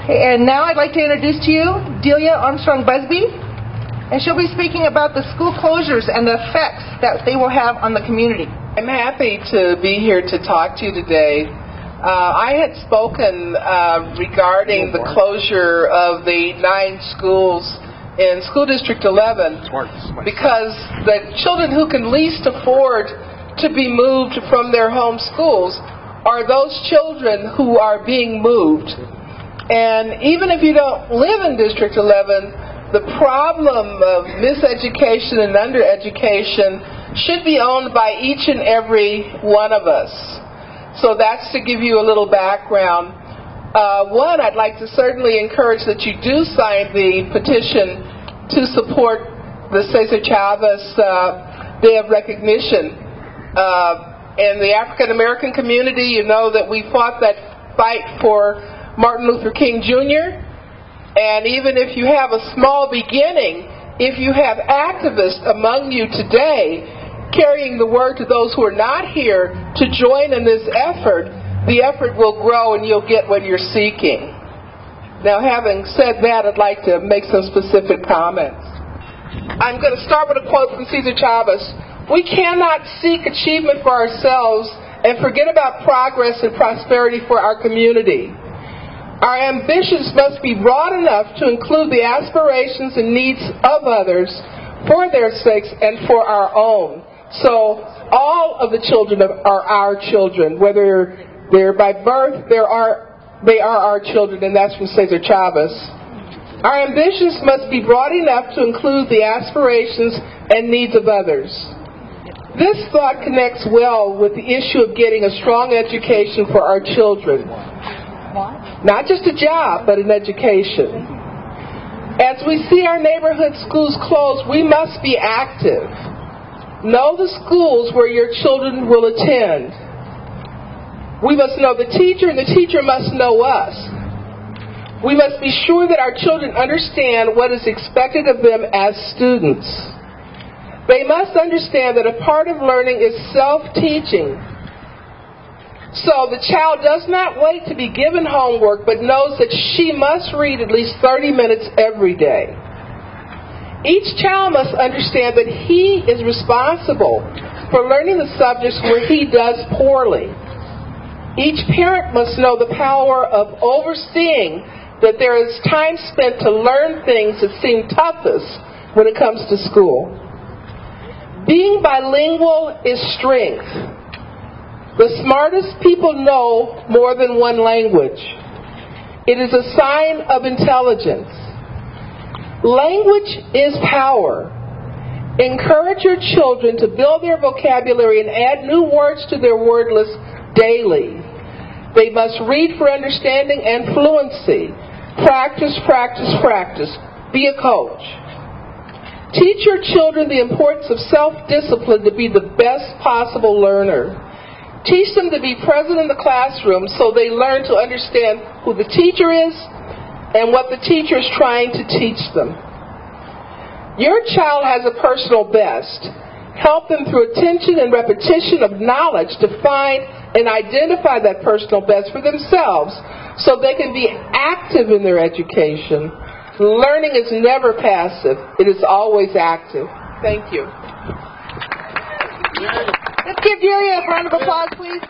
Okay, and now I'd like to introduce to you Delia Armstrong Busby, and she'll be speaking about the school closures and the effects that they will have on the community. I'm happy to be here to talk to you today. I had spoken regarding the closure of the 9 schools in School District 11 because the children who can least afford to be moved from their home schools are those children who are being moved. And even if you don't live in District 11, the problem of miseducation and undereducation should be owned by each and every one of us. So that's to give you a little background. One, I'd like to certainly encourage that you do sign the petition to support the Cesar Chavez Day of Recognition. In the African American community, you know that we fought that fight for Martin Luther King Jr. And even if you have a small beginning, if you have activists among you today carrying the word to those who are not here to join in this effort, the effort will grow and you'll get what you're seeking. Now, having said that, I'd like to make some specific comments. I'm going to start with a quote from Cesar Chavez. We cannot seek achievement for ourselves and forget about progress and prosperity for our community. Our ambitions must be broad enough to include the aspirations and needs of others for their sakes and for our own. So all of the children are our children, whether they're by birth, they are our children, and that's from Cesar Chavez. Our ambitions must be broad enough to include the aspirations and needs of others. This thought connects well with the issue of getting a strong education for our children. Not just a job, but an education. As we see our neighborhood schools closed, we must be active. Know the schools where your children will attend. We must know the teacher, and the teacher must know us. We must be sure that our children understand what is expected of them as students. They must understand that a part of learning is self-teaching. So the child does not wait to be given homework, but knows that she must read at least 30 minutes every day. Each child must understand that he is responsible for learning the subjects where he does poorly. Each parent must know the power of overseeing that there is time spent to learn things that seem toughest when it comes to school. Being bilingual is strength. The smartest people know more than one language. It is a sign of intelligence. Language is power. Encourage your children to build their vocabulary and add new words to their word list daily. They must read for understanding and fluency. Practice, practice, practice. Be a coach. Teach your children the importance of self-discipline to be the best possible learner. Teach them to be present in the classroom so they learn to understand who the teacher is and what the teacher is trying to teach them. Your child has a personal best. Help them through attention and repetition of knowledge to find and identify that personal best for themselves so they can be active in their education. Learning is never passive. It is always active. Thank you. Let's give Delia a round of applause, please.